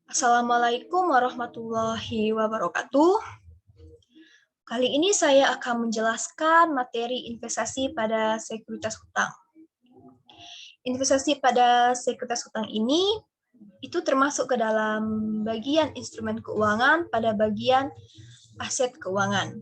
Assalamualaikum warahmatullahi wabarakatuh. Kali ini saya akan menjelaskan materi investasi pada sekuritas hutang. Investasi pada sekuritas hutang ini itu termasuk ke dalam bagian instrumen keuangan pada bagian aset keuangan.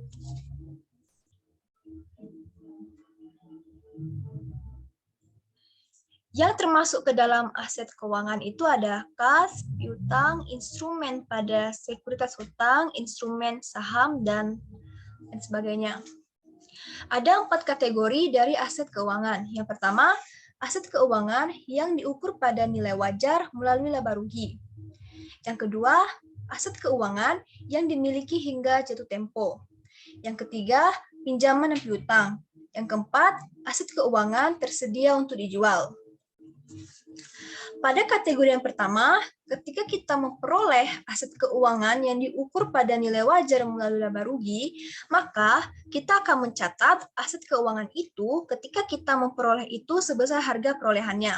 Yang termasuk ke dalam aset keuangan itu ada kas, piutang, instrumen pada sekuritas hutang, instrumen saham, dan sebagainya. Ada 4 kategori dari aset keuangan. Yang pertama, aset keuangan yang diukur pada nilai wajar melalui laba rugi. Yang kedua, aset keuangan yang dimiliki hingga jatuh tempo. Yang ketiga, pinjaman dan piutang. Yang keempat, aset keuangan tersedia untuk dijual. Pada kategori yang pertama, ketika kita memperoleh aset keuangan yang diukur pada nilai wajar melalui laba rugi, maka kita akan mencatat aset keuangan itu ketika kita memperoleh itu sebesar harga perolehannya.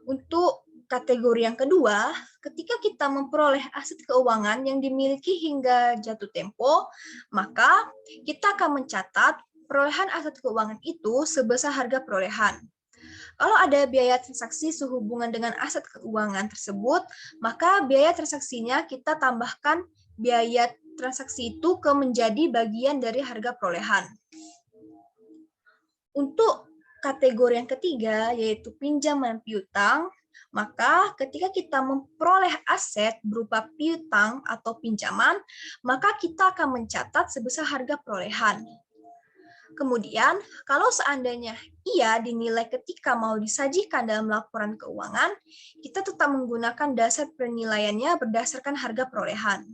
Untuk kategori yang kedua, ketika kita memperoleh aset keuangan yang dimiliki hingga jatuh tempo, maka kita akan mencatat perolehan aset keuangan itu sebesar harga perolehan. Kalau ada biaya transaksi sehubungan dengan aset keuangan tersebut, maka biaya transaksinya kita tambahkan biaya transaksi itu menjadi bagian dari harga perolehan. Untuk kategori yang ketiga, yaitu pinjaman piutang, maka ketika kita memperoleh aset berupa piutang atau pinjaman, maka kita akan mencatat sebesar harga perolehan. Kemudian, kalau seandainya ia dinilai ketika mau disajikan dalam laporan keuangan, kita tetap menggunakan dasar penilaiannya berdasarkan harga perolehan.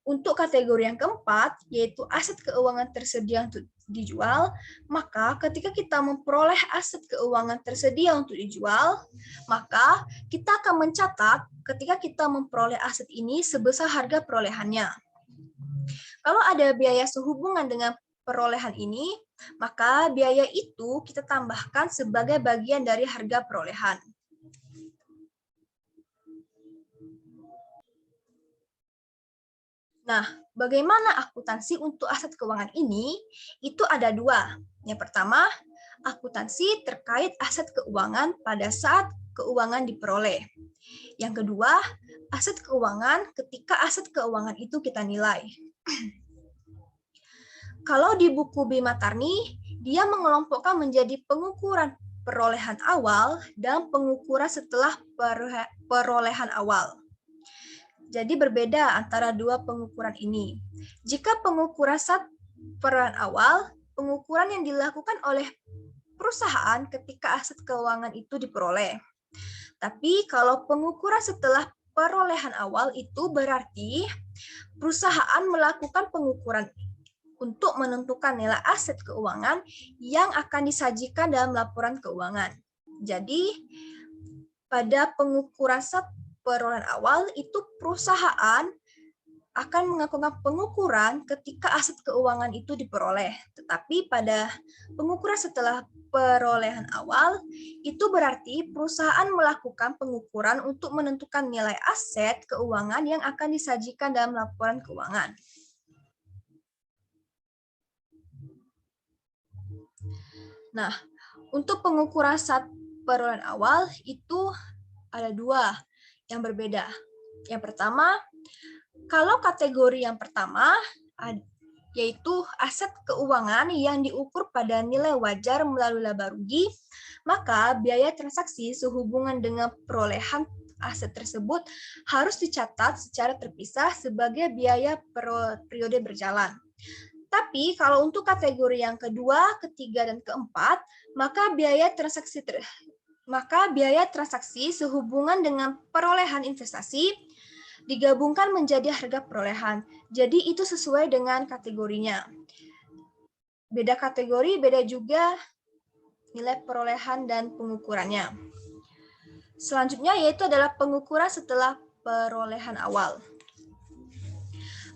Untuk kategori yang keempat, yaitu aset keuangan tersedia untuk dijual, maka ketika kita memperoleh aset keuangan tersedia untuk dijual, maka kita akan mencatat ketika kita memperoleh aset ini sebesar harga perolehannya. Kalau ada biaya sehubungan dengan perolehan ini, maka biaya itu kita tambahkan sebagai bagian dari harga perolehan. Nah, bagaimana akuntansi untuk aset keuangan ini? Itu ada dua. Yang pertama, akuntansi terkait aset keuangan pada saat keuangan diperoleh. Yang kedua, aset keuangan ketika aset keuangan itu kita nilai. Kalau di buku Bimatarni, dia mengelompokkan menjadi pengukuran perolehan awal dan pengukuran setelah perolehan awal. Jadi berbeda antara dua pengukuran ini. Jika pengukuran saat perolehan awal, pengukuran yang dilakukan oleh perusahaan ketika aset keuangan itu diperoleh. Tapi kalau pengukuran setelah perolehan awal itu berarti perusahaan melakukan pengukuran untuk menentukan nilai aset keuangan yang akan disajikan dalam laporan keuangan. Jadi, pada pengukuran saat perolehan awal, itu perusahaan akan melakukan pengukuran ketika aset keuangan itu diperoleh. Tetapi pada pengukuran setelah perolehan awal, itu berarti perusahaan melakukan pengukuran untuk menentukan nilai aset keuangan yang akan disajikan dalam laporan keuangan. Nah, untuk pengukuran saat perolehan awal itu ada dua yang berbeda. Yang pertama, kalau kategori yang pertama yaitu aset keuangan yang diukur pada nilai wajar melalui laba rugi, maka biaya transaksi sehubungan dengan perolehan aset tersebut harus dicatat secara terpisah sebagai biaya periode berjalan. Tapi kalau untuk kategori yang kedua, ketiga, dan keempat, maka biaya transaksi sehubungan dengan perolehan investasi digabungkan menjadi harga perolehan. Jadi itu sesuai dengan kategorinya. Beda kategori, beda juga nilai perolehan dan pengukurannya. Selanjutnya yaitu adalah pengukuran setelah perolehan awal.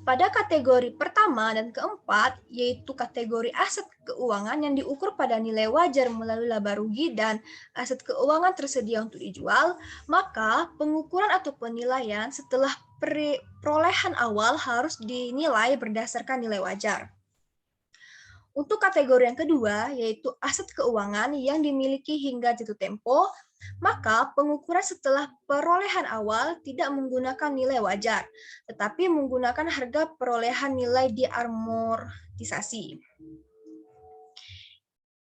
Pada kategori pertama dan keempat, yaitu kategori aset keuangan yang diukur pada nilai wajar melalui laba rugi dan aset keuangan tersedia untuk dijual, maka pengukuran atau penilaian setelah perolehan awal harus dinilai berdasarkan nilai wajar. Untuk kategori yang kedua, yaitu aset keuangan yang dimiliki hingga jatuh tempo, maka pengukuran setelah perolehan awal tidak menggunakan nilai wajar, tetapi menggunakan harga perolehan nilai diamortisasi.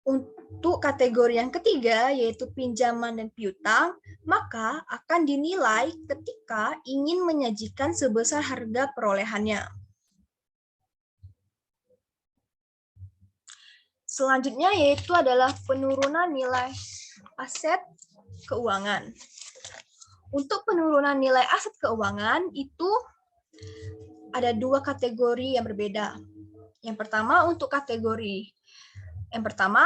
Untuk kategori yang ketiga, yaitu pinjaman dan piutang, maka akan dinilai ketika ingin menyajikan sebesar harga perolehannya. Selanjutnya yaitu adalah penurunan nilai aset keuangan. Untuk penurunan nilai aset keuangan itu ada dua kategori yang berbeda. Yang pertama untuk kategori yang pertama,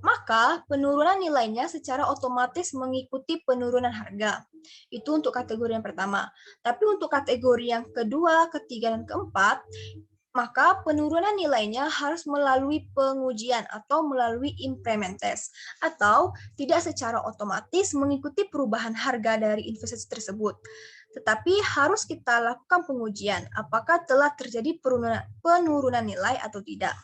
maka penurunan nilainya secara otomatis mengikuti penurunan harga. Itu untuk kategori yang pertama. Tapi untuk kategori yang kedua, ketiga, dan keempat, maka penurunan nilainya harus melalui pengujian atau melalui impairment test, atau tidak secara otomatis mengikuti perubahan harga dari investasi tersebut. Tetapi harus kita lakukan pengujian apakah telah terjadi penurunan nilai atau tidak.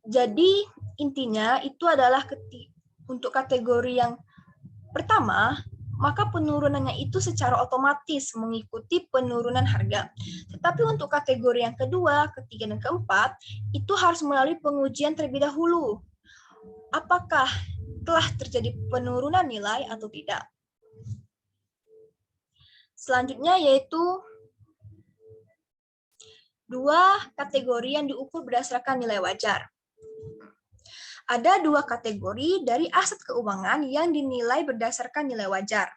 Jadi intinya itu adalah untuk kategori yang pertama, maka penurunannya itu secara otomatis mengikuti penurunan harga. Tetapi untuk kategori yang kedua, ketiga, dan keempat, itu harus melalui pengujian terlebih dahulu. Apakah telah terjadi penurunan nilai atau tidak? Selanjutnya yaitu dua kategori yang diukur berdasarkan nilai wajar. Ada dua kategori dari aset keuangan yang dinilai berdasarkan nilai wajar.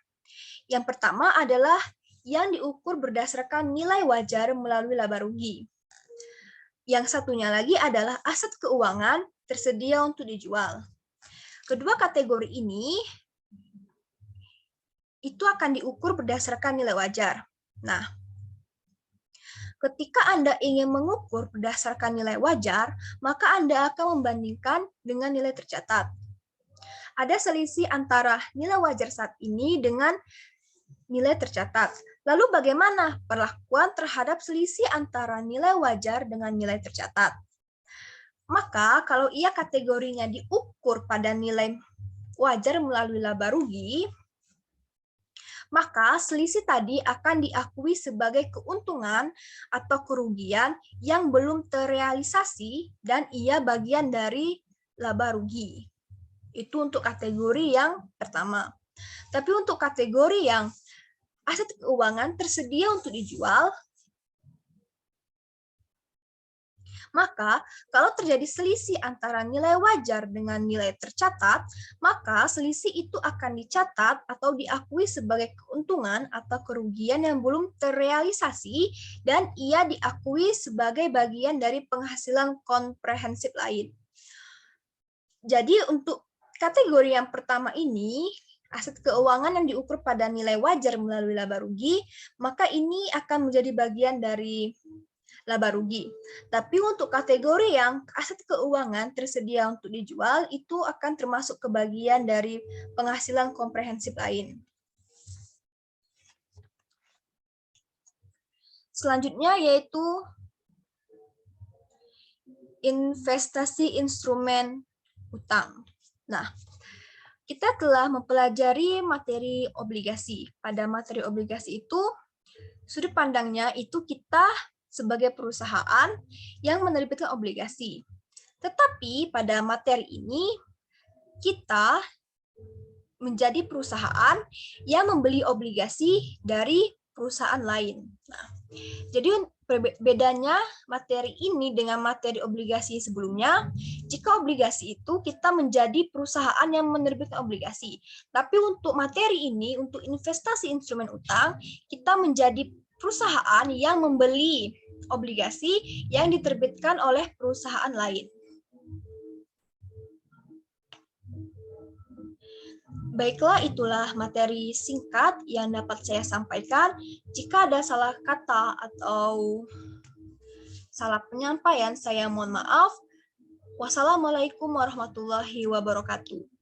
Yang pertama adalah yang diukur berdasarkan nilai wajar melalui laba rugi. Yang satunya lagi adalah aset keuangan tersedia untuk dijual. Kedua kategori ini itu akan diukur berdasarkan nilai wajar. Nah, ketika Anda ingin mengukur berdasarkan nilai wajar, maka Anda akan membandingkan dengan nilai tercatat. Ada selisih antara nilai wajar saat ini dengan nilai tercatat. Lalu bagaimana perlakuan terhadap selisih antara nilai wajar dengan nilai tercatat? Maka kalau ia kategorinya diukur pada nilai wajar melalui laba rugi, maka selisih tadi akan diakui sebagai keuntungan atau kerugian yang belum terrealisasi dan ia bagian dari laba rugi. Itu untuk kategori yang pertama. Tapi untuk kategori yang aset keuangan tersedia untuk dijual, maka kalau terjadi selisih antara nilai wajar dengan nilai tercatat, maka selisih itu akan dicatat atau diakui sebagai keuntungan atau kerugian yang belum terrealisasi dan ia diakui sebagai bagian dari penghasilan komprehensif lain. Jadi untuk kategori yang pertama ini, aset keuangan yang diukur pada nilai wajar melalui laba rugi, maka ini akan menjadi bagian dari laba rugi. Tapi untuk kategori yang aset keuangan tersedia untuk dijual, itu akan termasuk ke bagian dari penghasilan komprehensif lain. Selanjutnya yaitu investasi instrumen utang. Nah, kita telah mempelajari materi obligasi. Pada materi obligasi itu, sudut pandangnya itu kita sebagai perusahaan yang menerbitkan obligasi. Tetapi pada materi ini, kita menjadi perusahaan yang membeli obligasi dari perusahaan lain. Nah, jadi bedanya materi ini dengan materi obligasi sebelumnya, jika obligasi itu kita menjadi perusahaan yang menerbitkan obligasi. Tapi untuk materi ini, untuk investasi instrumen utang, kita menjadi perusahaan yang membeli obligasi yang diterbitkan oleh perusahaan lain. Baiklah, itulah materi singkat yang dapat saya sampaikan. Jika ada salah kata atau salah penyampaian, saya mohon maaf. Wassalamualaikum warahmatullahi wabarakatuh.